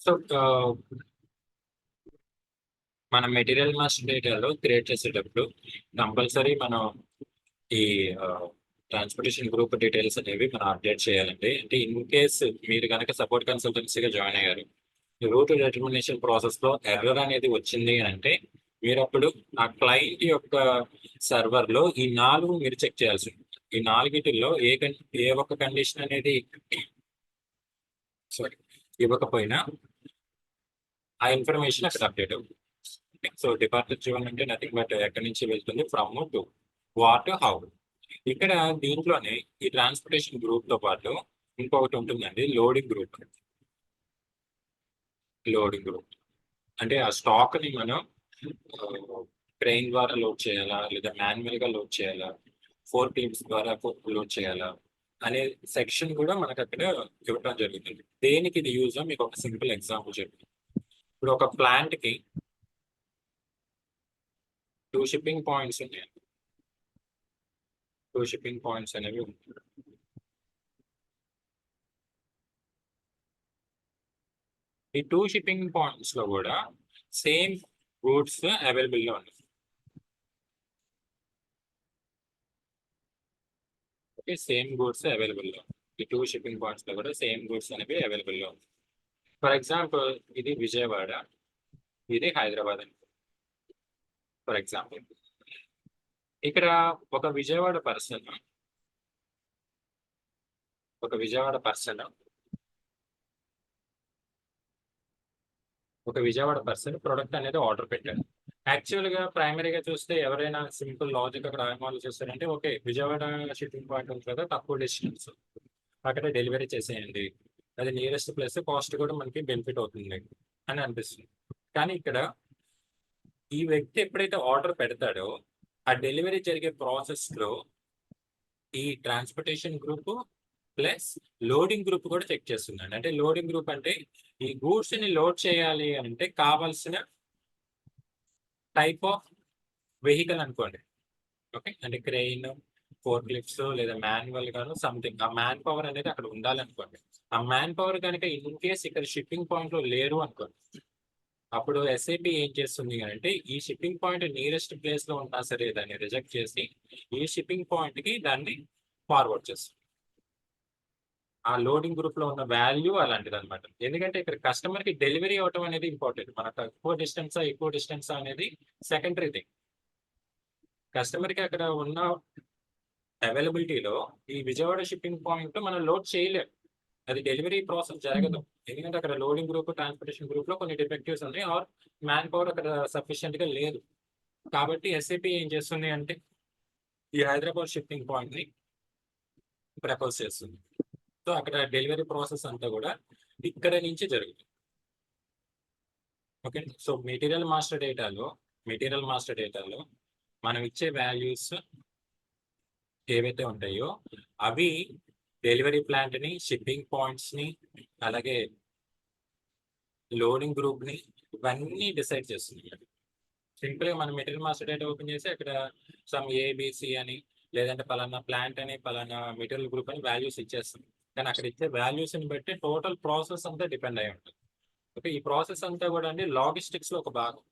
So మనం material master డేటాలో create చేసేటప్పుడు కంపల్సరీ మనం ఈ ట్రాన్స్పోర్టేషన్ గ్రూప్ డీటెయిల్స్ అనేవి మనం అప్డేట్ చేయాలండి. అంటే ఇన్ కేస్ మీరు కనుక సపోర్ట్ కన్సల్టెన్సీగా జాయిన్ అయ్యారు, రూట్ డిటర్మినేషన్ ప్రాసెస్ లో ఎర్రర్ అనేది వచ్చింది అని అంటే మీరు అప్పుడు ఆ క్లయింట్ యొక్క సర్వర్ లో ఈ 4 మీరు చెక్ చేయాల్సి ఉంటుంది. ఈ 4 ఏ ఒక్క కండిషన్ అనేది సారీ ఇవ్వకపోయినా ఆ ఇన్ఫర్మేషన్ అక్కడ అప్డేట్ అవుతుంది. సో డిపార్చర్ డ్రివెన్ అంటే నథింగ్ బట్ ఎక్కడి నుంచి వెళ్తుంది, ఫ్రమ్ టు వాట్ హౌ. ఇక్కడ దీంట్లోనే ఈ ట్రాన్స్పోర్టేషన్ గ్రూప్ తో పాటు ఇంకొకటి ఉంటుందండి, లోడింగ్ గ్రూప్. లోడింగ్ గ్రూప్ అంటే ఆ స్టాక్ ని మనం ట్రైన్ ద్వారా లోడ్ చేయాలా లేదా మాన్యువల్ గా లోడ్ చేయాలా, 4 టీమ్స్ ద్వారా లోడ్ చేయాలా అనే సెక్షన్ కూడా మనకు అక్కడ ఇవ్వడం జరుగుతుంది. దేనికి ఇది యూజ్ మీకు ఒక సింపుల్ ఎగ్జాంపుల్ చెప్తాను. ఇప్పుడు ఒక ప్లాంట్ కి 2 షిప్పింగ్ పాయింట్స్ ఉన్నాయి. 2 షిప్పింగ్ పాయింట్స్ అనేవి ఉంటాయి. ఈ 2 షిప్పింగ్ పాయింట్స్ లో కూడా సేమ్ గూడ్స్ అవైలబుల్ గా ఉన్నాయి. ఓకే, సేమ్ గూడ్స్ అవైలబుల్ గా ఉంది. ఈ 2 షిప్పింగ్ పాయింట్స్ లో కూడా సేమ్ గూడ్స్ అనేవి అవైలబుల్ గా ఉంది. ఫర్ ఎగ్జాంపుల్ ఇది విజయవాడ, ఇది హైదరాబాద్ అని ఫర్ ఎగ్జాంపుల్. ఇక్కడ ఒక విజయవాడ పర్సన్ ప్రొడక్ట్ అనేది ఆర్డర్ పెట్టారు. యాక్చువల్ గా ప్రైమరీగా చూస్తే ఎవరైనా సింపుల్ లాజిక్ అక్కడ ఆలోచిస్తారంటే చేస్తారంటే, ఓకే విజయవాడ షిప్పింగ్ పాయింట్ ఉంది కదా, తక్కువ డిస్టెన్స్, అక్కడ డెలివరీ చేసేయండి, అది నియరెస్ట్ ప్లేస్, కాస్ట్ కూడా మనకి బెనిఫిట్ అవుతుంది అని అనిపిస్తుంది. కానీ ఇక్కడ ఈ వ్యక్తి ఎప్పుడైతే ఆర్డర్ పెడతాడో ఆ డెలివరీ జరిగే ప్రాసెస్ లో ఈ transportation group plus loading group కూడా చెక్ చేస్తుందండి. అంటే లోడింగ్ గ్రూప్ అంటే ఈ గూడ్స్ ని లోడ్ చేయాలి అంటే కావాల్సిన టైప్ ఆఫ్ వెహికల్ అనుకోండి. ఓకే, అంటే క్రెయిన్, ఫోర్క్ లిఫ్ట్స్ లేదా మాన్యువల్ గాను సంథింగ్, ఆ మ్యాన్ పవర్ అనేది అక్కడ ఉండాలనుకోండి. ఆ మ్యాన్ పవర్ కనుక ఇన్ కేస్ ఇక్కడ షిప్పింగ్ పాయింట్ లో లేరు అనుకోండి, అప్పుడు ఎస్ఏపి ఏం చేస్తుంది అంటే ఈ షిప్పింగ్ పాయింట్ నియరెస్ట్ ప్లేస్ లో ఉన్నా సరే దాన్ని రిజెక్ట్ చేసి ఈ షిప్పింగ్ పాయింట్ కి దాన్ని ఫార్వర్డ్ చేస్తుంది. ఆ లోడింగ్ గ్రూప్ లో ఉన్న వాల్యూ అలాంటిది అనమాట. ఎందుకంటే ఇక్కడ కస్టమర్ కి డెలివరీ అవటం అనేది ఇంపార్టెంట్. మనకు ఎక్కువ డిస్టెన్స్ అనేది సెకండరీ థింగ్. కస్టమర్ కి అక్కడ ఉన్న అవైలబిలిటీలో ఈ విజయవాడ షిప్పింగ్ పాయింట్ మనం లోడ్ చేయలేము, అది డెలివరీ ప్రాసెస్ జరగదు. ఎందుకంటే అక్కడ లోడింగ్ గ్రూప్, ట్రాన్స్పోర్టేషన్ గ్రూప్ లో కొన్ని డిఫెక్టివ్స్ ఉన్నాయి, ఆర్ మ్యాన్ పవర్ అక్కడ సఫిషియెంట్ గా లేదు. కాబట్టి ఎస్ఏపి ఏం చేస్తుంది అంటే ఈ హైదరాబాద్ షిప్పింగ్ పాయింట్ ని ప్రపోజ్ చేస్తుంది. సో అక్కడ డెలివరీ ప్రాసెస్ అంతా కూడా ఇక్కడ నుంచి జరుగుతుంది. ఓకే, సో మెటీరియల్ మాస్టర్ డేటాలో మనం ఇచ్చే వాల్యూస్ ఏవైతే ఉంటాయో అవి డెలివరీ ప్లాంట్ ని, షిప్పింగ్ పాయింట్స్ ని, అలాగే లోడింగ్ గ్రూప్ ని, ఇవన్నీ డిసైడ్ చేస్తుంది. సింపుల్ గా మనం మెటీరియల్ మాస్టర్ డేటా ఓపెన్ చేసి అక్కడ సమ్ ఏబిసి అని, లేదంటే పలానా ప్లాంట్ అని, పలానా మెటీరియల్ గ్రూప్ అని వాల్యూస్ ఇచ్చేస్తుంది. కానీ అక్కడ ఇచ్చే వాల్యూస్ ని బట్టి టోటల్ ప్రాసెస్ అంతా డిపెండ్ అయి ఉంటుంది. ఓకే, ఈ ప్రాసెస్ అంతా కూడా అండి లాజిస్టిక్స్ లో ఒక భాగం.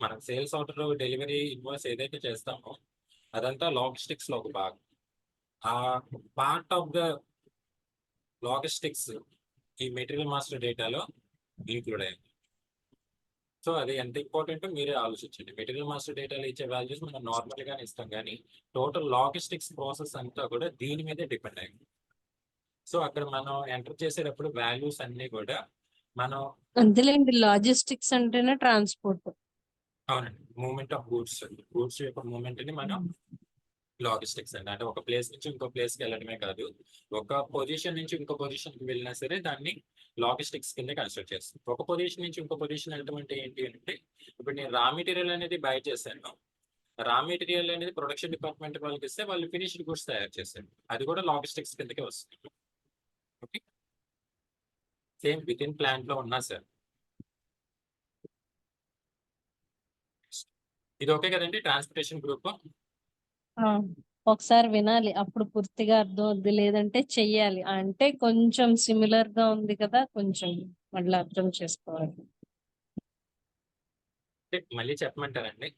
మనం సేల్స్ ఆర్డర్, డెలివరీ, ఇన్వాయిస్ ఏదైతే చేస్తామో అదంతా లాజిస్టిక్స్ లో ఒక భాగం. ఆ పార్ట్ ఆఫ్ ద లాజిస్టిక్స్ ఈ మెటీరియల్ మాస్టర్ డేటాలో ఇంక్లూడ్ అయ్యింది. సో అది ఎంత ఇంపార్టెంట్ మీరే ఆలోచించండి. మెటీరియల్ మాస్టర్ డేటాలో ఇచ్చే వాల్యూస్ మనం నార్మల్ గానే ఇస్తాం, కానీ టోటల్ లాజిస్టిక్స్ ప్రాసెస్ అంతా కూడా దీని మీదే డిపెండ్ అయింది. సో అక్కడ మనం ఎంటర్ చేసేటప్పుడు వాల్యూస్ అన్ని కూడా మనం అంతేలేండి, లాజిస్టిక్స్ అంటేనే ట్రాన్స్పోర్ట్. అవునండి, మూవ్మెంట్ ఆఫ్ గూడ్స్ యొక్క మూవ్మెంట్ ని మనం లాజిస్టిక్స్ అండి. అంటే ఒక ప్లేస్ నుంచి ఇంకో ప్లేస్ కి వెళ్ళడమే కాదు, ఒక పొజిషన్ నుంచి ఇంకో పొజిషన్ కి వెళ్ళినా సరే దాన్ని లాజిస్టిక్స్ కింద కన్సిడర్ చేస్తాం. ఒక పొజిషన్ నుంచి ఇంకో పొజిషన్ వెళ్ళడం అంటే ఏంటి అంటే, ఇప్పుడు నేను రా మెటీరియల్ అనేది బై చేశాను, రా మెటీరియల్ అనేది ప్రొడక్షన్ డిపార్ట్మెంట్ వాళ్ళకి ఇస్తే వాళ్ళు ఫినిష్డ్ గూడ్స్ తయారు చేశారు, అది కూడా లాజిస్టిక్స్ కిందకే వస్తుంది. Okay, same with in plant లో ఉన్నా సార్. ఇది ఓకే కదండి ట్రాన్స్పోర్టేషన్ గ్రూప్. ఒకసారి వినాలి అప్పుడు పూర్తిగా అర్థం అవుద్ది లేదంటే చెయ్యాలి అంటే కొంచెం సిమిలర్ గా ఉంది కదా కొంచెం మళ్ళీ అర్థం చేసుకోవాలి. మళ్ళీ చెప్పమంటారండి?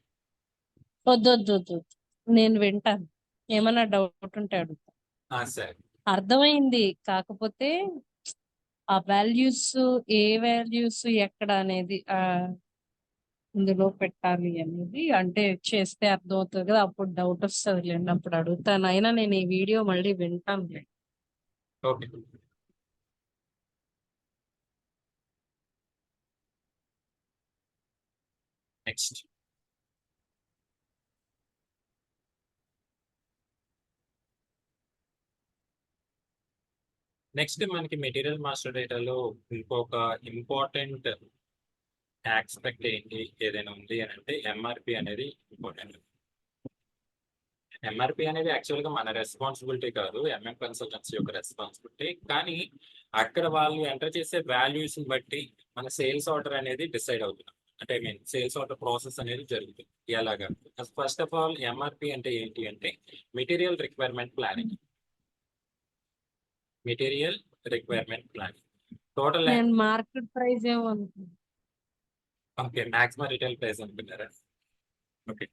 వద్దు వద్దు వద్దు వద్దు. నేను వింటాను, ఏమన్నా డౌట్ ఉంటే అడుగుతా. సరే. అర్థమైంది, కాకపోతే ఆ వాల్యూస్ ఏ వాల్యూస్ ఎక్కడ అనేది ఇందులో పెట్టాలి అనేది అంటే చేస్తే అర్థం అవుతుంది కదా, అప్పుడు డౌట్ వస్తుంది లేండి, అప్పుడు అడుగుతాను. అయినా నేను ఈ వీడియో మళ్ళీ వింటాను. ఓకే. నెక్స్ట్ మనకి మెటీరియల్ మాస్టర్ డేటాలో ఇంకొక ఇంపార్టెంట్ ఆస్పెక్ట్ ఏంటి ఏదైనా ఉంది అని అంటే ఎంఆర్పి అనేది ఇంపార్టెంట్. ఎంఆర్పి అనేది యాక్చువల్ గా మన రెస్పాన్సిబిలిటీ కాదు, ఎంఎం కన్సల్టెన్సీ యొక్క రెస్పాన్సిబిలిటీ. కానీ అక్కడ వాళ్ళు ఎంటర్ చేసే వాల్యూస్ బట్టి మన సేల్స్ ఆర్డర్ అనేది డిసైడ్ అవుతుంది. అంటే I mean sales order process అనేది జరుగుతుంది. ఎలాగా? ఫస్ట్ ఆఫ్ ఆల్ ఎంఆర్పి అంటే ఏంటి అంటే material requirement planning. Material requirement planning total. నేను మార్కెట్ ప్రైస్ ఏమో అనుకున్నాను. ఓకే, మాక్సిమం రిటైల్ ప్రైస్ అనుకున్నారా? ఓకే.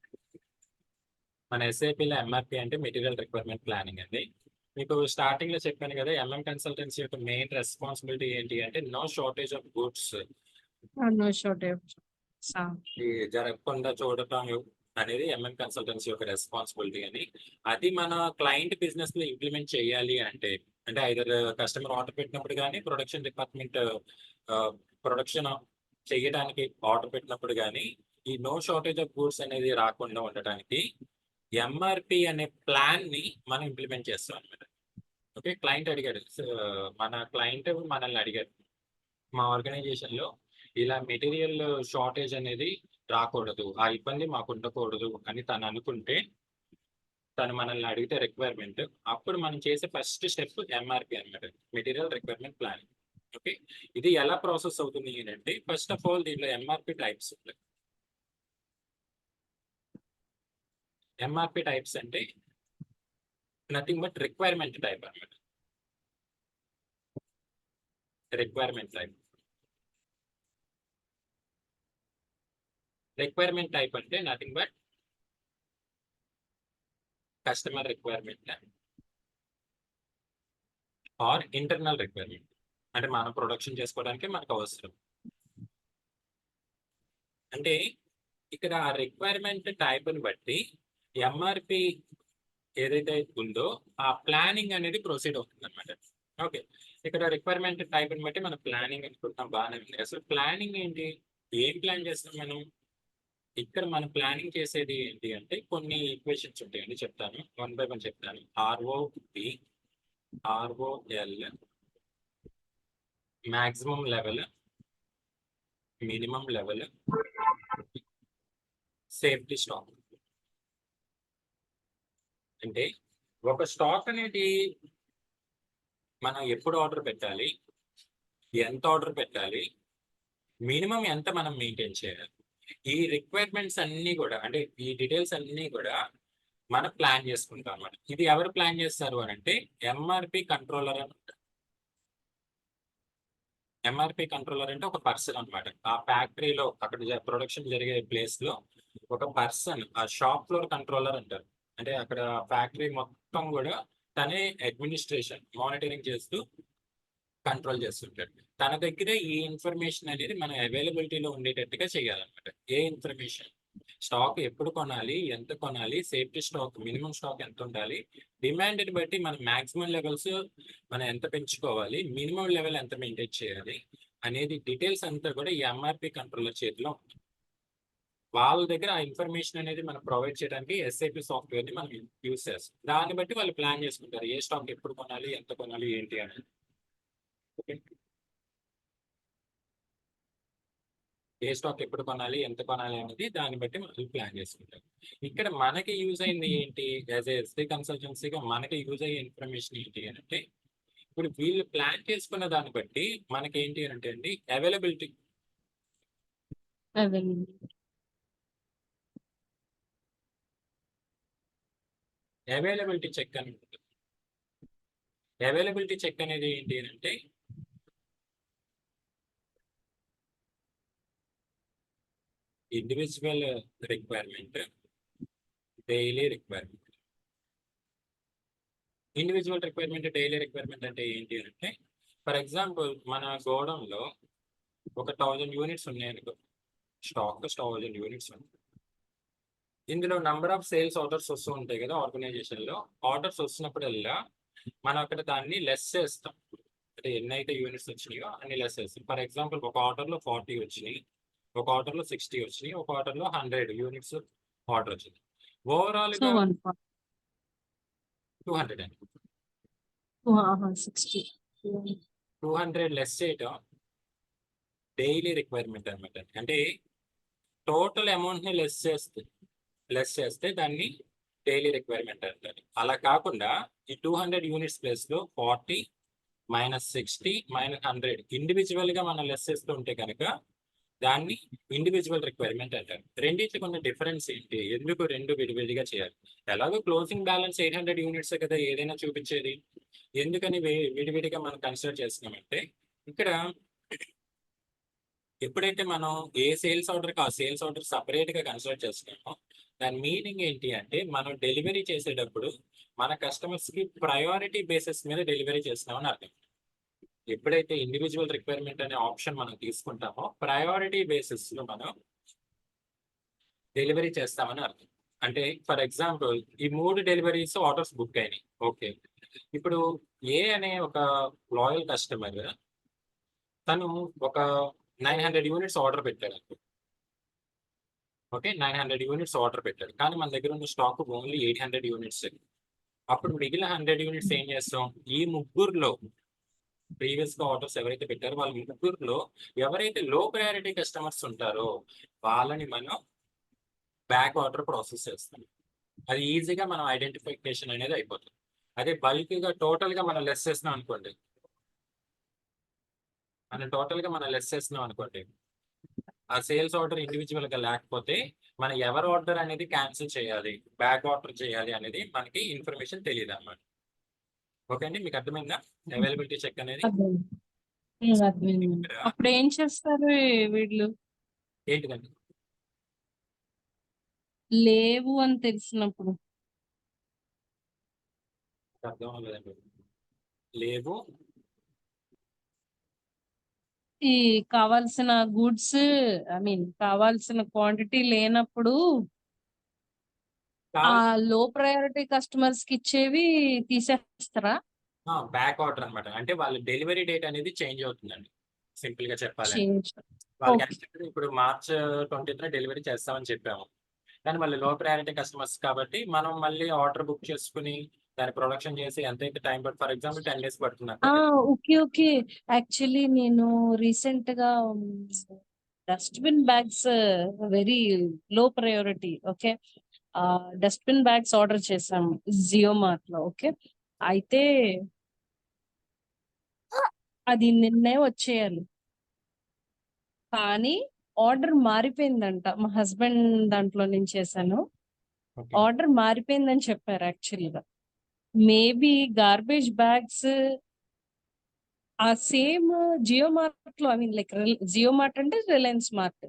మన ఎస్ఐపిలో ఎంఆర్పి అంటే మెటీరియల్ రిక్వైర్మెంట్ ప్లానింగ్ అండి. మీకు స్టార్టింగ్ లో చెప్పాను కదా, ఎంఎం కన్సల్టెన్సీ యొక్క మెయిన్ రెస్పాన్సిబిలిటీ ఏంటి అంటే no shortage of goods no shortage జరగకుండా చూడటం అనేది ఎంఎం కన్సల్టెన్సీ యొక్క రెస్పాన్సిబిలిటీ అని. అది మన క్లయింట్ బిజినెస్ లో ఇంప్లిమెంట్ చేయాలి అంటే ఐదర్ కస్టమర్ ఆర్డర్ పెట్టినప్పుడు కానీ ప్రొడక్షన్ డిపార్ట్మెంట్ ప్రొడక్షన్ చేయడానికి ఆర్డర్ పెట్టినప్పుడు కానీ ఈ నో షార్టేజ్ ఆఫ్ గూడ్స్ అనేది రాకుండా ఉండటానికి ఎంఆర్పి అనే ప్లాన్ ని మనం ఇంప్లిమెంట్ చేస్తాం అనమాట. ఓకే, క్లయింట్ అడిగాడు, మన క్లయింట్ మనల్ని అడిగారు, మా ఆర్గనైజేషన్ లో ఇలా మెటీరియల్ షార్టేజ్ అనేది రాకూడదు, ఆ ఇబ్బంది మాకు ఉండకూడదు అని తను అనుకుంటే, తను మనల్ని అడిగితే రిక్వైర్మెంట్, అప్పుడు మనం చేసే ఫస్ట్ స్టెప్ ఎంఆర్పి అనమాట, మెటీరియల్ రిక్వైర్మెంట్ ప్లానింగ్. ఓకే, ఇది ఎలా ప్రాసెస్ అవుతుంది అంటే ఫస్ట్ ఆఫ్ ఆల్ దీంట్లో ఎంఆర్పి టైప్స్ ఉంటాయి. ఎంఆర్పి టైప్స్ అంటే నథింగ్ బట్ రిక్వైర్మెంట్ టైప్ అనమాట. రిక్వైర్మెంట్ టైప్ అంటే nothing but customer requirement or internal requirement, అంటే మనం ప్రొడక్షన్ చేసుకోవడానికి మనకు అవసరం. అంటే ఇక్కడ ఆ రిక్వైర్మెంట్ టైప్ని బట్టి ఎంఆర్పి ఏదైతే ఉందో ఆ ప్లానింగ్ అనేది ప్రొసీడ్ అవుతుంది అనమాట. ఓకే, ఇక్కడ రిక్వైర్మెంట్ టైప్ని బట్టి మనం ప్లానింగ్ అనుకుంటాం, బాగానే ఉంది. అసలు ప్లానింగ్ ఏంటి, ఏం ప్లాన్ చేస్తాం మనం? ఇక్కడ మనం ప్లానింగ్ చేసేది ఏంటి అంటే కొన్ని ఈక్వేషన్స్ ఉంటాయండి, చెప్తాను, 1 by 1 చెప్తాను. ROP, ROL, maximum level, minimum level, safety stock. అంటే ఒక స్టాక్ అనేది మనం ఎప్పుడు ఆర్డర్ పెట్టాలి, ఎంత ఆర్డర్ పెట్టాలి, మినిమం ఎంత మనం మెయింటైన్ చేయాలి, ఈ రిక్వైర్మెంట్స్ అన్ని కూడా అంటే ఈ డీటెయిల్స్ అన్ని కూడా మనం ప్లాన్ చేసుకుంటాం అన్నమాట. ఇది ఎవరు ప్లాన్ చేస్తారు అని అంటే ఎంఆర్పి కంట్రోలర్ అని ఉంటారు. ఎంఆర్పి కంట్రోలర్ అంటే ఒక పర్సన్ అనమాట. ఆ ఫ్యాక్టరీలో అక్కడ ప్రొడక్షన్ జరిగే ప్లేస్ లో ఒక పర్సన్, ఆ షాప్ ఫ్లోర్ కంట్రోలర్ అంటారు. అంటే అక్కడ ఫ్యాక్టరీ మొత్తం కూడా తనే అడ్మినిస్ట్రేషన్ మానిటరింగ్ చేస్తూ కంట్రోల్ చేస్తుంటాడు. తన దగ్గర ఈ ఇన్ఫర్మేషన్ అనేది మన అవైలబిలిటీలో ఉండేటట్టుగా చేయాలన్నమాట. ఏ ఇన్ఫర్మేషన్, స్టాక్ ఎప్పుడు కొనాలి, ఎంత కొనాలి, సేఫ్టీ స్టాక్, మినిమం స్టాక్ ఎంత ఉండాలి, డిమాండ్ని బట్టి మన మాక్సిమం లెవెల్స్ మనం ఎంత పెంచుకోవాలి, మినిమం లెవెల్ ఎంత మెయింటైన్ చేయాలి అనేది డీటెయిల్స్ అంతా కూడా ఈ ఎంఆర్పి కంట్రోలర్ చేతిలో ఉంటుంది. వాళ్ళ దగ్గర ఆ ఇన్ఫర్మేషన్ అనేది మనం ప్రొవైడ్ చేయడానికి ఎస్ఐపి సాఫ్ట్వేర్ ని మనం యూజ్ చేస్తాం. దాన్ని బట్టి వాళ్ళు ప్లాన్ చేసుకుంటారు ఏ స్టాక్ ఎప్పుడు కొనాలి, ఎంత కొనాలి, ఏంటి అనేది. ఏ స్టాక్ ఎప్పుడు కొనాలి, ఎంత కొనాలి అనేది దాన్ని బట్టి మనం ప్లాన్ చేసుకుంటాం. ఇక్కడ మనకి యూజ్ అయింది ఏంటి, యాజ్ ఎస్డి కన్సల్టెన్సీగా మనకి యూజ్ అయ్యే ఇన్ఫర్మేషన్ ఏంటి అంటే ఇప్పుడు వీళ్ళు ప్లాన్ చేసుకున్న దాన్ని బట్టి మనకి ఏంటి అంటే అండి అవైలబిలిటీ. అవైలబిలిటీ చెక్ అని ఉంటుంది. అవైలబిలిటీ చెక్ అనేది ఏంటి అంటే individual requirement, daily requirement. Individual requirement, daily requirement అంటే ఏంటి అంటే ఫర్ ఎగ్జాంపుల్ మన గోడౌన్లో ఒక 1000 యూనిట్స్ ఉన్నాయనుకో, స్టాక్ 1000 యూనిట్స్ ఉంది. ఇందులో నంబర్ ఆఫ్ సేల్స్ ఆర్డర్స్ వస్తూ ఉంటాయి కదా ఆర్గనైజేషన్లో. ఆర్డర్స్ వస్తున్నప్పుడల్లా మనం అక్కడ దాన్ని లెస్ చేస్తాం. అంటే ఎన్నైతే యూనిట్స్ వచ్చినాయో అన్ని లెస్ చేస్తాం. ఫర్ ఎగ్జాంపుల్ ఒక ఆర్డర్లో 40 వచ్చినాయి, ఒక ఆర్డర్లో 60 వచ్చినాయి, ఒక ఆర్డర్లో 100 యూనిట్స్ ఆర్డర్ వచ్చింది. సో ఓవరాల్గా 200 అండి. 60. 200 లెస్ చేయటం డైలీ రిక్వైర్మెంట్ అనమాట. అంటే టోటల్ అమౌంట్ని లెస్ చేస్తే దాన్ని డైలీ రిక్వైర్మెంట్ అంటారు. అలా కాకుండా ఈ 200 యూనిట్స్ ప్లేస్లో 40 మైనస్ 60 మైనస్ 100 ఇండివిజువల్గా మనం లెస్ చేస్తూ ఉంటే కనుక దాన్ని ఇండివిజువల్ రిక్వైర్మెంట్ అంటారు. రెండింటికి ఉన్న డిఫరెన్స్ ఏంటి, ఎందుకు రెండు విడివిడిగా చేయాలి? ఎలాగో క్లోజింగ్ బ్యాలెన్స్ 800 యూనిట్స్ కదా ఏదైనా చూపించేది, ఎందుకని విడివిడిగా మనం కన్సిడర్ చేస్తున్నామంటే ఇక్కడ ఎప్పుడైతే మనం ఏ సేల్స్ ఆర్డర్కి ఆ సేల్స్ ఆర్డర్ సపరేట్గా కన్సిడర్ చేస్తున్నామో దాని మీనింగ్ ఏంటి అంటే మనం డెలివరీ చేసేటప్పుడు మన కస్టమర్స్కి ప్రయారిటీ బేసిస్ మీద డెలివరీ చేస్తున్నామని అర్థం. ఎప్పుడైతే ఇండివిజువల్ రిక్వైర్మెంట్ అనే ఆప్షన్ మనం తీసుకుంటామో ప్రయారిటీ బేసిస్లో మనం డెలివరీ చేస్తామని అర్థం. అంటే ఫర్ ఎగ్జాంపుల్ ఈ 3 డెలివరీస్ ఆర్డర్స్ బుక్ అయినాయి. ఓకే, ఇప్పుడు ఏ అనే ఒక లాయల్ కస్టమర్ తను ఒక 900 యూనిట్స్ ఆర్డర్ పెట్టాడు. ఓకే, 900 యూనిట్స్ ఆర్డర్ పెట్టాడు, కానీ మన దగ్గర ఉన్న స్టాక్ ఓన్లీ 800 యూనిట్స్. అప్పుడు మిగిలిన 100 యూనిట్స్ ఏం చేస్తాం, ఈ ముగ్గురులో ప్రీవియస్గా ఆర్డర్స్ ఎవరైతే పెట్టారో వాళ్ళ ముగ్గురులో ఎవరైతే లో ప్రయారిటీ కస్టమర్స్ ఉంటారో వాళ్ళని మనం బ్యాక్ ఆర్డర్ ప్రాసెస్ చేస్తాం. అది ఈజీగా మనం ఐడెంటిఫికేషన్ అనేది అయిపోతుంది. అదే బల్క్గా టోటల్గా మనం లెస్ చేస్తున్నాం అనుకోండి, ఆ సేల్స్ ఆర్డర్ ఇండివిజువల్గా లేకపోతే మనం ఎవరి ఆర్డర్ అనేది క్యాన్సిల్ చేయాలి, బ్యాక్ ఆర్డర్ చేయాలి అనేది మనకి ఇన్ఫర్మేషన్ తెలియదు అన్నమాట. ఓకే అండి, మీకు అర్థమైందా అవైలబిలిటీ చెక్ అనేది? అర్థమైంది. అప్పుడు ఏం చేస్తారు వీళ్ళు? ఏంటిదండి? లేవు అని తెలిసినప్పుడు అర్థం అవ్వలేదండి. లేవు ఈ కావాల్సిన గూడ్స్ కావాల్సిన క్వాంటిటీ లేనప్పుడు ఆ లో ప్రయారిటీ కస్టమర్స్ కి ఇచ్చేవి తీసేస్తారా? బ్యాక్ ఆర్డర్ అన్నమాట. అంటే వాళ్ళ డెలివరీ డేట్ అనేది చేంజ్ అవుతుందండి, సింపుల్ గా చెప్పాలంటే. చేంజ్. వాళ్ళకి ఓకే. యాక్చువల్లీ ఇప్పుడు మార్చ్ 20th డెలివరీ చేస్తామని చెప్పాము, కానీ వాళ్ళు లో ప్రయారిటీ కస్టమర్స్ కాబట్టి మనం మళ్ళీ ఆర్డర్ బుక్ చేసుకుని దాన్ని ప్రొడక్షన్ చేసి ఎంతైతే టైం పడుతుంది, ఫర్ ఎగ్జాంపుల్ 10 days పడుతుంది అనుకోండి. Okay okay. యాక్చువల్లీ నేను రీసెంట్ గా dustbin bags very low priority. Okay, dustbin bags order చేసాము జియో మార్ట్ లో. ఓకే, అయితే అది నిన్నే వచ్చేయాలి, కానీ ఆర్డర్ మారిపోయిందంట. మా హస్బెండ్ దాంట్లో నేను చేశాను, Okay. ఆర్డర్ మారిపోయిందని చెప్పారు. యాక్చువల్గా మేబీ గార్బేజ్ బ్యాగ్స్ ఆ సేమ్ జియో మార్ట్ లో లైక్ జియో మార్ట్ అంటే రిలయన్స్ మార్ట్,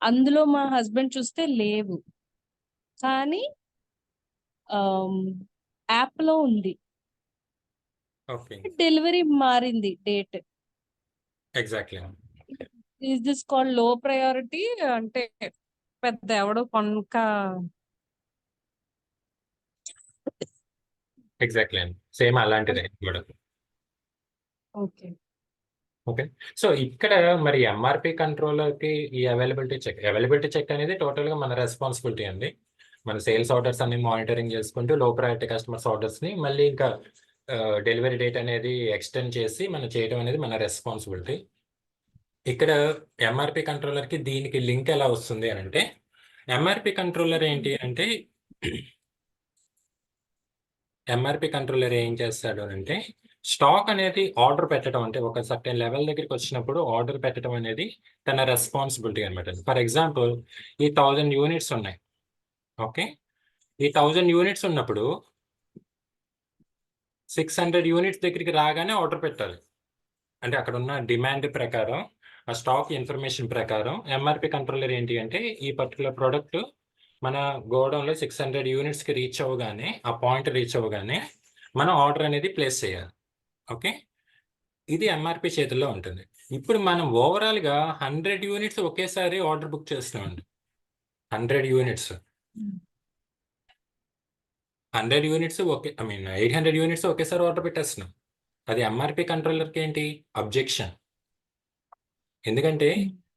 అందులో మా హస్బెండ్ చూస్తే లేవు, కానీ యాప్ లో ఉంది. ఓకే, డెలివరీ మారింది date. Exactly. Is this called low priority? అంటే పెద్ద ఎవడో కొనక ఎగ్జాక్ట్లీ అండి, సేమ్ అలాంటిదే కూడా. ఓకే. ఓకే, సో ఇక్కడ మరి ఎంఆర్పి కంట్రోలర్కి ఈ అవైలబిలిటీ చెక్ అనేది టోటల్గా మన రెస్పాన్సిబిలిటీ అండి. మన సేల్స్ ఆర్డర్స్ అన్ని మానిటరింగ్ చేసుకుంటూ లో ప్రయారిటీ కస్టమర్స్ ఆర్డర్స్ని మళ్ళీ ఇంకా డెలివరీ డేట్ అనేది ఎక్స్టెండ్ చేసి మనం చేయడం అనేది మన రెస్పాన్సిబిలిటీ. ఇక్కడ ఎంఆర్పి కంట్రోలర్కి దీనికి లింక్ ఎలా వస్తుంది అని అంటే, ఎంఆర్పి కంట్రోలర్ ఏంటి అంటే ఎంఆర్పి కంట్రోలర్ ఏం చేస్తాడు అంటే స్టాక్ అనేది ఆర్డర్ పెట్టడం, అంటే ఒక సర్టెన్ లెవెల్ దగ్గరికి వచ్చినప్పుడు ఆర్డర్ పెట్టడం అనేది తన రెస్పాన్సిబిలిటీ అనమాట. ఫర్ ఎగ్జాంపుల్ ఈ 1000 యూనిట్స్ ఉన్నాయి. ఓకే, ఈ 1000 యూనిట్స్ ఉన్నప్పుడు 600 యూనిట్స్ దగ్గరికి రాగానే ఆర్డర్ పెట్టాలి. అంటే అక్కడ ఉన్న డిమాండ్ ప్రకారం, ఆ స్టాక్ ఇన్ఫర్మేషన్ ప్రకారం ఎంఆర్పి కంట్రోలర్ ఏంటి అంటే ఈ పర్టికులర్ ప్రోడక్ట్ మన గోడౌన్లో 600 యూనిట్స్కి రీచ్ అవ్వగానే, ఆ పాయింట్ రీచ్ అవ్వగానే మనం ఆర్డర్ అనేది ప్లేస్ చేయాలి. ఓకే, ఇది ఎంఆర్పి చేతుల్లో ఉంటుంది. ఇప్పుడు మనం ఓవరాల్గా 100 యూనిట్స్ ఒకేసారి ఆర్డర్ బుక్ చేస్తున్నామండి. 100 units, 100 units okay, I mean 800 units ఒకేసారి ఆర్డర్ పెట్టేస్తున్నాం. అది ఎంఆర్పి కంట్రోలర్కి ఏంటి అబ్జెక్షన్. ఎందుకంటే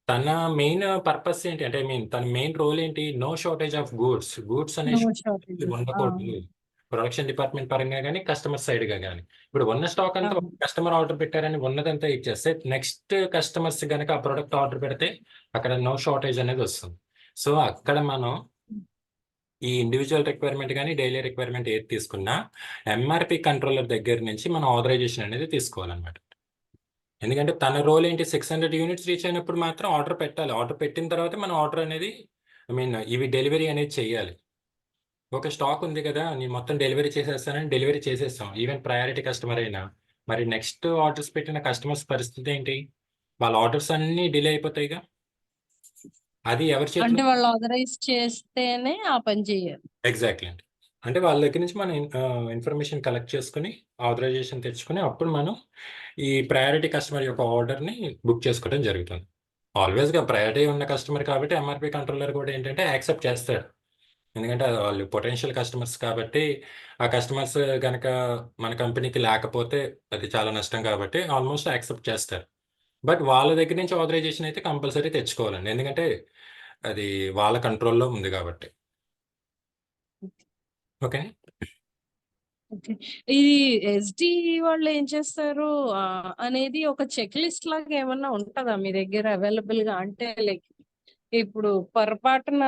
తన మెయిన్ పర్పస్ ఏంటి అంటే, ఐ మీన్ తన మెయిన్ రోల్ ఏంటి, no shortage of goods. Goods అనే నో షార్టేజ్. ఉండకూడదు, ప్రొడక్షన్ డిపార్ట్మెంట్ పరంగా కానీ కస్టమర్ సైడ్గా కానీ. ఇప్పుడు ఉన్న స్టాక్ అంతా కస్టమర్ ఆర్డర్ పెట్టారని ఉన్నదంతా ఇచ్చేస్తే నెక్స్ట్ కస్టమర్స్ కనుక ఆ ప్రోడక్ట్ ఆర్డర్ పెడితే అక్కడ నో షార్టేజ్ అనేది వస్తుంది. సో అక్కడ మనం ఈ ఇండివిజువల్ రిక్వైర్మెంట్ కానీ డైలీ రిక్వైర్మెంట్ ఏది తీసుకున్నా ఎంఆర్పి కంట్రోలర్ దగ్గర నుంచి మనం ఆథరైజేషన్ అనేది తీసుకోవాలన్నమాట. ఎందుకంటే తన రోల్ ఏంటి, 600 యూనిట్స్ రీచ్ అయినప్పుడు మాత్రం ఆర్డర్ పెట్టాలి. ఆర్డర్ పెట్టిన తర్వాత మనం ఆర్డర్ అనేది, ఐ మీన్ ఇవి డెలివరీ అనేది చేయాలి. ఒక స్టాక్ ఉంది కదా, నేను మొత్తం డెలివరీ చేసేస్తానని డెలివరీ చేసేస్తాం, ఈవెన్ ప్రయారిటీ కస్టమర్ అయినా. మరి నెక్స్ట్ ఆర్డర్స్ పెట్టిన కస్టమర్స్ పరిస్థితి ఏంటి, వాళ్ళ ఆర్డర్స్ అన్నీ డిలే అయిపోతాయిగా. అది ఎవరి చేతిలో? అంటే వాళ్ళు ఆథరైజ్ చేస్తేనే ఆ పని చేయాలి. ఎగ్జాక్ట్లీ అండి. అంటే వాళ్ళ దగ్గర నుంచి మనం ఇన్ఫర్మేషన్ కలెక్ట్ చేసుకుని ఆథరైజేషన్ తెచ్చుకుని అప్పుడు మనం ఈ ప్రయారిటీ కస్టమర్ యొక్క ఆర్డర్ని బుక్ చేసుకోవడం జరుగుతుంది. ఆల్వేస్గా ప్రయారిటీ ఉన్న కస్టమర్ కాబట్టి ఎంఆర్పి కంట్రోలర్ కూడా ఏంటంటే యాక్సెప్ట్ చేస్తాడు. ఎందుకంటే వాళ్ళు పొటెన్షియల్ కస్టమర్స్ కాబట్టి, ఆ కస్టమర్స్ కనుక మన కంపెనీకి లేకపోతే అది చాలా నష్టం కాబట్టి ఆల్మోస్ట్ యాక్సెప్ట్ చేస్తారు. బట్ వాళ్ళ దగ్గర నుంచి ఆథరైజేషన్ అయితే కంపల్సరీ తెచ్చుకోవాలండి, ఎందుకంటే అది వాళ్ళ కంట్రోల్లో ఉంది కాబట్టి. Okay, okay. ఇది ఎస్‌డి వాళ్ళు ఏం చేస్తారు అనేది ఒక చెక్ లిస్ట్ లాగా ఏమన్నా ఉంటదా మీ దగ్గర అవైలబుల్‌గా? అంటే లైక్ ఇప్పుడు పొరపాటున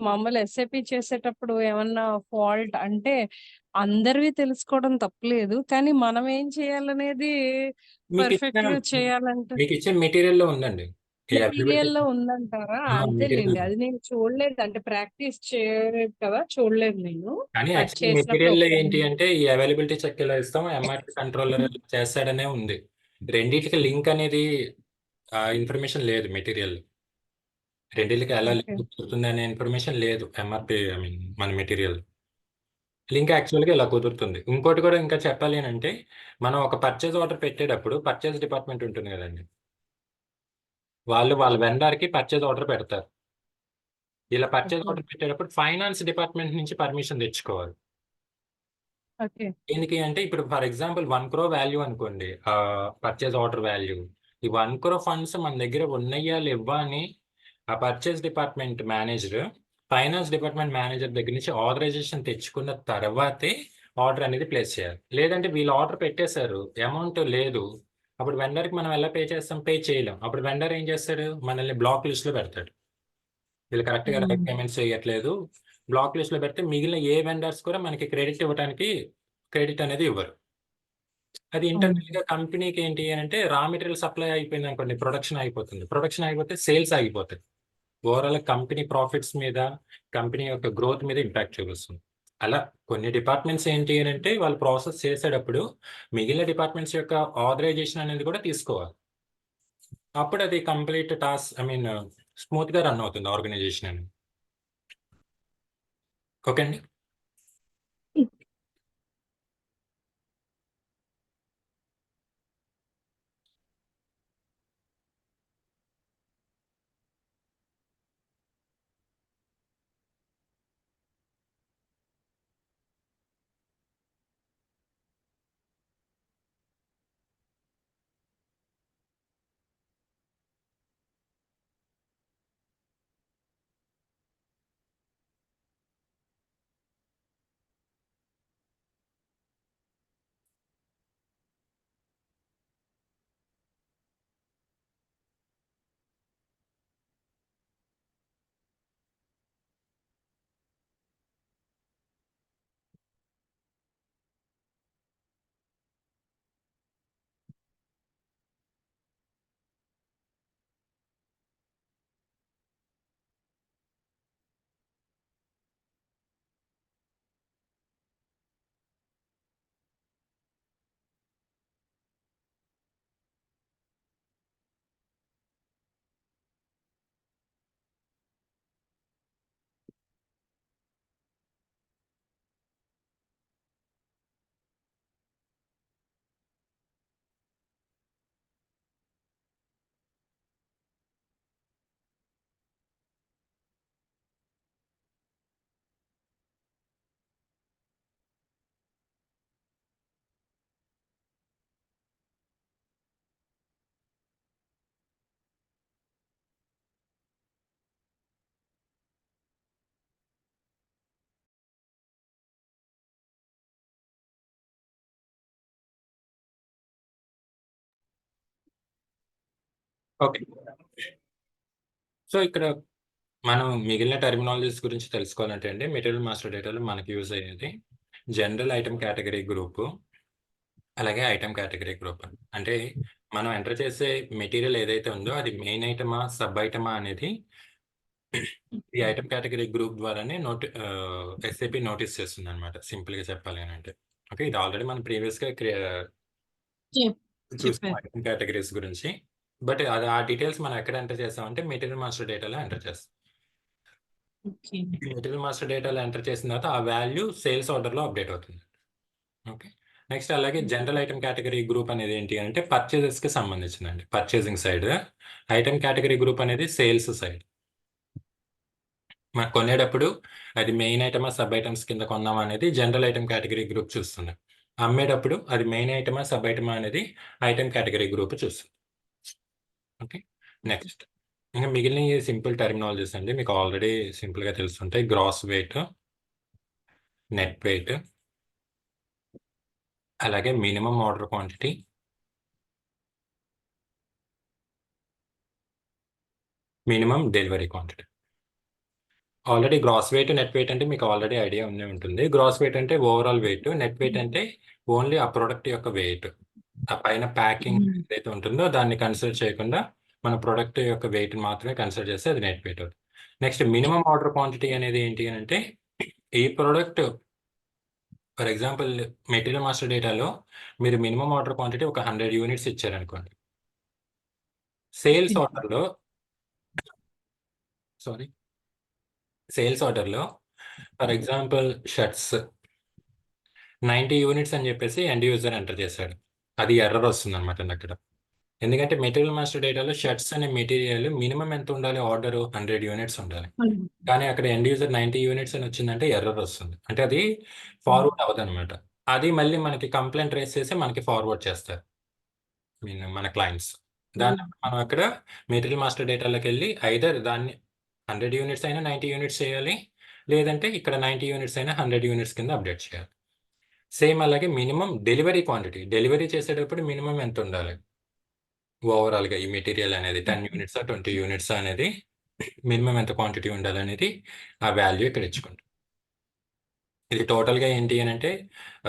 మామూలు ఎస్ఐపి చేసేటప్పుడు ఏమన్నా ఫాల్ట్ అంటే అందరివి తెలుసుకోవడం తప్పులేదు. కానీ మనం ఏం చేయాలనేది మీకు ఇచ్చిన పర్ఫెక్ట్‌గా చేయాలంటే మీకు ఇచ్చిన మెటీరియల్లో ఉందండి ఈ అవైలబిలిటీ. మెటీరియల్‌లో ఉందంటారా? అంతేలెండి. మెటీరియల్ అది నేను చూడలేదు. అంటే ప్రాక్టీస్ చేయలేదు కదా! చూడలేదు నేను. కానీ అది యాక్చువల్లీ చేసినప్పుడు మెటీరియల్ ఒకసారి ఏంటి అంటే ఈ అవైలబిలిటీ చెక్ ఇలా ఇస్తాం, ఎంఆర్పి కంట్రోలర్ చేస్తాడనే ఉంది. రెండింటికి లింక్ అనేది ఇన్ఫర్మేషన్ లేదు మెటీరియల్. రెండింటికి ఎలా ఓకే. లింక్ కుదురుతుంది అనే ఇన్ఫర్మేషన్ లేదు ఎంఆర్పి, ఐ మీన్ మన మెటీరియల్. లింక్ యాక్చువల్గా ఇలా కుదురుతుంది. ఇంకోటి కూడా ఇంకా చెప్పాలి అని అంటే, మనం ఒక పర్చేజ్ ఆర్డర్ పెట్టేటప్పుడు పర్చేజ్ డిపార్ట్మెంట్ ఉంటుంది కదండి, వాళ్ళు వాళ్ళ వెండర్కి పర్చేజ్ ఆర్డర్ పెడతారు. ఇలా పర్చేజ్ ఓకే. ఆర్డర్ పెట్టేటప్పుడు ఫైనాన్స్ డిపార్ట్మెంట్ నుంచి పర్మిషన్ తెచ్చుకోవాలి. ఓకే. దేనికి అంటే ఇప్పుడు ఫర్ ఎగ్జాంపుల్ 1 crore వాల్యూ అనుకోండి, పర్చేజ్ ఆర్డర్ వాల్యూ. ఈ 1 crore ఫండ్స్ మన దగ్గర ఉన్నాయా లేవా అని ఆ purchase department manager finance department manager దగ్గర నుంచి ఆథరైజేషన్ తెచ్చుకున్న తర్వాతే ఆర్డర్ అనేది ప్లేస్ చేయాలి. లేదంటే వీళ్ళు ఆర్డర్ పెట్టేశారు, అమౌంట్ లేదు, అప్పుడు వెండర్కి మనం ఎలా పే చేస్తాం, పే చేయలేం. అప్పుడు వెండర్ ఏం చేస్తాడు, మనల్ని బ్లాక్ లిస్ట్లో పెడతాడు. వీళ్ళు కరెక్ట్గా రైట్ హ్మ్. పేమెంట్స్ చేయట్లేదు, బ్లాక్ లిస్ట్లో పెడితే మిగిలిన ఏ వెండర్స్ కూడా మనకి క్రెడిట్ ఇవ్వడానికి క్రెడిట్ అనేది ఇవ్వరు. అది అవును. ఇంటర్నల్ గా కంపెనీకి ఏంటి అని అంటే, రా మెటీరియల్ సప్లై అయిపోయింది అనుకోండి, ప్రొడక్షన్ అయిపోతుంది. ప్రొడక్షన్ అయిపోతే సేల్స్ ఆగిపోతాయి. ఓవరాల్ కంపెనీ ప్రాఫిట్స్ మీద, కంపెనీ యొక్క గ్రోత్ మీద ఇంపాక్ట్ చూపిస్తుంది. అలా కొన్ని డిపార్ట్మెంట్స్ ఏంటి అని అంటే, వాళ్ళు ప్రాసెస్ చేసేటప్పుడు మిగిలిన డిపార్ట్మెంట్స్ యొక్క ఆథరైజేషన్ అనేది కూడా తీసుకోవాలి. అప్పుడు అది complete task, I mean smooth గా రన్ అవుతుంది ఆర్గనైజేషన్ అనేది. ఓకే అండి. ఓకే. సో, ఇక్కడ మనం మిగిలిన టెర్మినాలజీస్ గురించి తెలుసుకోవాలంటే అండి, మెటీరియల్ మాస్టర్ డేటాలో మనకి యూజ్ అయ్యేది జనరల్ ఐటెమ్ కేటగిరీ గ్రూపు, అలాగే ఐటెమ్ కేటగిరీ గ్రూప్. అంటే మనం ఎంటర్ చేసే మెటీరియల్ ఏదైతే ఉందో అది మెయిన్ ఐటమా, సబ్ ఐటమా అనేది ఈ ఐటెమ్ కేటగిరీ గ్రూప్ ద్వారానే ఎస్ఏపి నోటీస్ చేస్తుందనమాట. సింపుల్‌గా చెప్పాలి అనంటే. ఓకే. ఇది ఆల్రెడీ మనం ప్రీవియస్‌గా చెప్ చూసాం చెప్పారు. ఐటెమ్ కేటగరీస్ గురించి. బట్ అది ఆ డీటెయిల్స్ మనం ఎక్కడ ఎంటర్ చేసామంటే మెటీరియల్ మాస్టర్ డేటాలో ఎంటర్ చేస్తాం. ఓకే. ఈ మెటీరియల్ మాస్టర్ డేటాలో ఎంటర్ చేసిన తర్వాత ఆ వాల్యూ సేల్స్ ఆర్డర్‌లో అప్డేట్ అవుతుంది. ఓకే. నెక్స్ట్ అలాగే జనరల్ ఐటెమ్ కేటగరీ గ్రూప్ అనేది ఏంటి అంటే పర్చేజెస్‌కి సంబంధించిందండి. Purchasing side. Item category group అనేది సేల్స్ సైడ్. మనం కొనేటప్పుడు అది మెయిన్ ఐటమా, సబ్ ఐటమ్స్ కింద కొన్నామా అనేది జనరల్ ఐటెమ్ కేటగరీ గ్రూప్ చూస్తుంది. అమ్మేటప్పుడు అది మెయిన్ ఐటమా, సబ్ ఐటమా అనేది ఐటెమ్ కేటగరీ గ్రూప్ చూస్తుంది. ఓకే. నెక్స్ట్ ఇంకా మిగిలినయి సింపుల్ టెర్మినాలజీస్ అండి. మీకు ఆల్రెడీ సింపుల్‌గా తెలుసుంటాయి. గ్రాస్ వెయిట్, నెట్ వెయిట్, అలాగే minimum order quantity, minimum delivery quantity. Already gross weight, net weight అంటే మీకు ఆల్రెడీ ఐడియా ఉండే ఉంటుంది. గ్రాస్ వెయిట్ అంటే ఓవరాల్ వెయిట్, నెట్ వెయిట్ అంటే ఓన్లీ ఆ ప్రొడక్ట్ యొక్క వెయిట్. ఆ పైన ప్యాకింగ్ ఏదైతే ఉంటుందో దాన్ని కన్సిడర్ చేయకుండా మన ప్రొడక్ట్ యొక్క వెయిట్‌ని మాత్రమే కన్సిడర్ చేస్తే అది నెట్ వెయిట్ అవుతుంది. నెక్స్ట్ మినిమమ్ ఆర్డర్ క్వాంటిటీ అనేది ఏంటి అనంటే ఈ product for example material master డేటాలో మీరు మినిమమ్ ఆర్డర్ క్వాంటిటీ ఒక 100 యూనిట్స్ ఇచ్చారనుకోండి. సేల్స్ ఆర్డర్‌లో సారీ. సేల్స్ ఆర్డర్‌లో ఫర్ ఎగ్జాంపుల్ షర్ట్స్ 90 యూనిట్స్ అని చెప్పేసి ఎండ్ యూజర్ ఎంటర్ చేశాడు. అది ఎర్రర్ వస్తుందనమాట అక్కడ. ఎందుకంటే మెటీరియల్ మాస్టర్ డేటాలో షర్ట్స్ అనే మెటీరియల్ మినిమమ్ ఎంత ఉండాలి ఆర్డర్ 100 యూనిట్స్ ఉండాలి. కానీ అక్కడ ఎండ్ యూజర్ 90 యూనిట్స్ అని వచ్చిందంటే ఎర్రర్ వస్తుంది. అంటే అది ఫార్వర్డ్ అవ్వదనమాట. అది మళ్ళీ మనకి కంప్లెయింట్ రైజ్ చేసి మనకి ఫార్వర్డ్ చేస్తారు. మన క్లయింట్స్. దాన్ని మనం అక్కడ మెటీరియల్ మాస్టర్ డేటాలోకెళ్ళి ఐదర్ దాన్ని 100 యూనిట్స్ అయినా 90 యూనిట్స్ చేయాలి. లేదంటే ఇక్కడ 90 యూనిట్స్ అయినా 100 యూనిట్స్ కింద అప్డేట్ చేయాలి. సేమ్ అలాగే మినిమమ్ డెలివరీ క్వాంటిటీ. డెలివరీ చేసేటప్పుడు మినిమమ్ ఎంత ఉండాలి? ఓవరాల్‌గా ఈ మెటీరియల్ అనేది 10 యూనిట్సా, 20 యూనిట్సా అనేది మినిమమ్ ఎంత క్వాంటిటీ ఉండాలనేది ఆ వాల్యూ ఇక్కడ ఇచ్చుకుంటాం. ఇది టోటల్‌గా ఏంటి అనంటే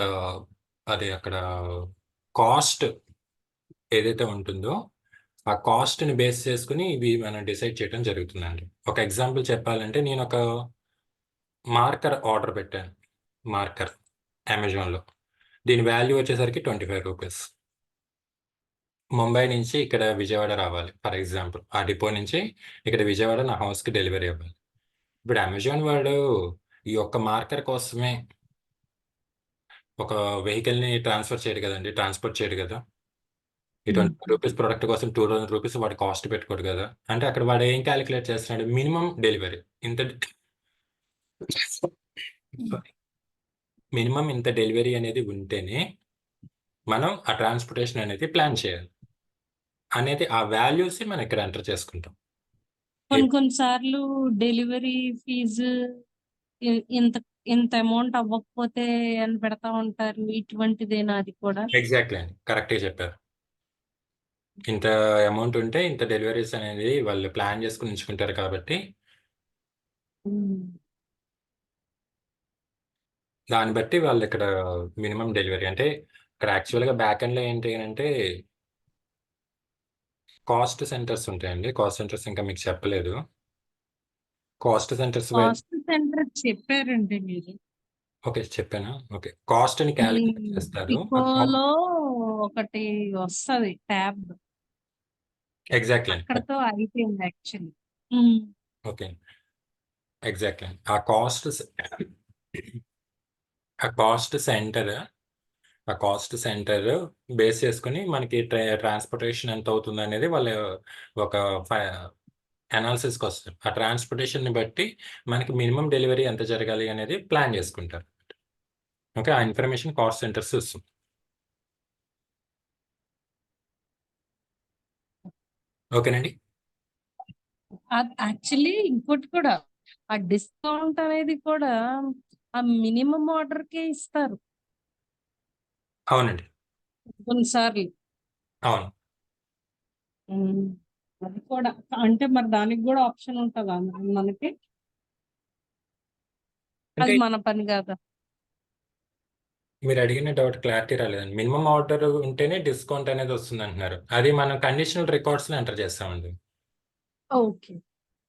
ఆహ్, అది అక్కడ కాస్ట్ ఏదైతే ఉంటుందో, ఆ కాస్ట్‌ని బేస్ చేసుకొని ఇవి మనం డిసైడ్ చేయడం జరుగుతుందండి. ఒక ఎగ్జాంపుల్ చెప్పాలంటే నేనొక మార్కర్ ఆర్డర్ పెట్టాను. మార్కర్ అమెజాన్‌లో. దీని వాల్యూ వచ్చేసరికి రూ. 25. ముంబై నుంచి ఇక్కడ విజయవాడ రావాలి ఫర్ ఎగ్జాంపుల్. ఆ డిపో నుంచి ఇక్కడ విజయవాడ నా హౌస్‌కి డెలివరీ అవ్వాలి. ఇప్పుడు అమెజాన్ వాడు ఈ ఒక్క మార్కర్ కోసమే ఒక వెహికల్‌ని ట్రాన్స్‌ఫర్ చేయడు కదండీ! ట్రాన్స్‌పోర్ట్ చేయడు కదా! ఈ రూ. 20 ప్రొడక్ట్ కోసం రూ. 2000 వాడు కాస్ట్ పెట్టుకోడు కదా! అంటే అక్కడ వాడు ఏం కాలిక్యులేట్ చేస్తున్నాడు? Minimum delivery. ఇంత సారీ. మినిమమ్ ఇంత డెలివరీ అనేది ఉంటేనే మనం ఆ ట్రాన్స్‌పోర్టేషన్ అనేది ప్లాన్ చేయాలి. అనేది ఆ వాల్యూస్‌ని మనం ఇక్కడ ఎంటర్ చేసుకుంటాం. కొన్ని కొన్ని సార్లు డెలివరీ ఫీజు ఇ ఇంత ఇంత అమౌంట్ అవ్వకపోతే అని పెడతా ఉంటారు. ఇటువంటిదేనా అది కూడా? ఎగ్జాక్ట్‌లీ అండి. కరెక్ట్‌గా చెప్పారు. ఇంత అమౌంట్ ఉంటే ఇంత డెలివరీస్ అనేది వాళ్ళు ప్లాన్ చేసుకొని ఉంచుకుంటారు కాబట్టి హ్మ్. దాన్ని బట్టి వాళ్ళిక్కడ మినిమమ్ డెలివరీ అంటే ఇక్కడ యాక్చువల్‌గా బ్యాక్ ఎండ్‌లో ఏంటి అనంటే కాస్ట్ సెంటర్స్ ఉంటాయండి. కాస్ట్ సెంటర్స్ ఇంకా మీకు చెప్పలేదు. కాస్ట్ సెంటర్స్ కాస్ట్ సెంటర్ చెప్పారండి మీరు. ఓకే. చెప్పానా? ఓకే. కాస్ట్‌ని ఈ కాలిక్యులేట్ చేస్తారు. పికోలో ఒకటి వస్తది ట్యాబ్. ఎగ్జాక్ట్‌లీ అండి. అక్కడితో అయిపోయింది యాక్చువల్లీ. హ్మ్. ఓకే. ఎగ్జాక్ట్‌లీ అండి. ఆ కాస్ట్ సెంటర్ ఆ కాస్ట్ సెంటర్ బేస్ చేసుకొని మనకి ట్రాన్స్‌పోర్టేషన్ ఎంత అవుతుందనేది వాళ్ళు ఒక ఫై అనాలిసిస్‌కొస్తారు. ఆ ట్రాన్స్‌పోర్టేషన్‌ని బట్టి మనకి మినిమమ్ డెలివరీ ఎంత జరగాలి అనేది ప్లాన్ చేసుకుంటారు. ఓకే. ఆ ఇన్ఫర్మేషన్ కాస్ట్ సెంటర్స్ ఇస్తుంది. ఓకేనండి. యాక్చువల్లీ ఇంకోటి కూడా ఆ డిస్కౌంట్ అనేది కూడా ఆ మినిమమ్ ఆర్డర్‌కే ఇస్తారు అవునండి. కొన్ని సార్లు. అవును. హ్మ్. అది కూడా అంటే మరి దానికి కూడా ఆప్షన్ ఉంటుందా మనకి? అంటే అది మన పని కాదా? మీరు అడిగిన డౌట్ క్లారిటీ రాలేదండి. మినిమం ఆర్డర్ ఉంటేనే డిస్కౌంట్ అనేది వస్తుంది అంటున్నారు. అది మనం కండిషనల్ రికార్డ్స్ లో ఎంటర్ చేస్తామండి. ఓకే.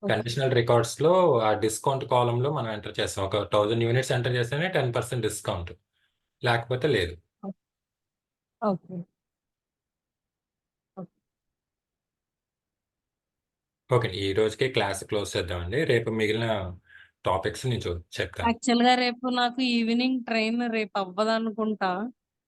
ఓకే. కండిషనల్ రికార్డ్స్ లో ఆ డిస్కౌంట్ కాలం లో మనం ఎంటర్ చేస్తాం. ఒక 1000 యూనిట్స్ ఎంటర్ చేస్తేనే 10% డిస్కౌంట్, లేకపోతే లేదు. ఓకే. ఓకే. ఓకే, ఈ రోజుకి క్లాస్ క్లోజ్ చేద్దామండి. రేపు మిగిలిన టాపిక్స్ నేను చెప్తాను. యాక్చువల్‌గా రేపు నాకు ఈవినింగ్ ట్రైన్ రేపు అవ్వదనుకుంటా.